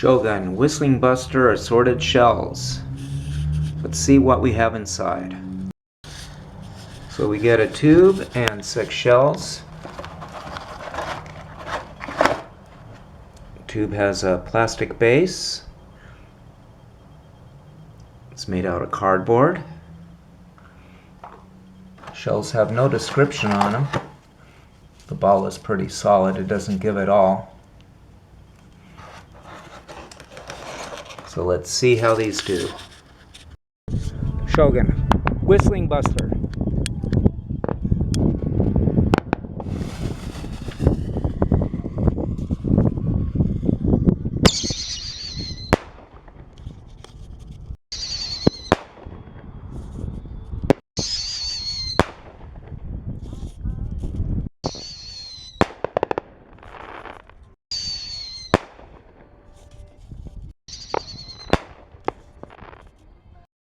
Shogun Whistling Buster assorted shells. Let's see what we have inside. So we get a tube and 6 shells. The tube has a plastic base. It's made out of cardboard. Shells have no description on them. The ball is pretty solid, it doesn't give it all. So let's see how these do. Shogun Whistling Buster.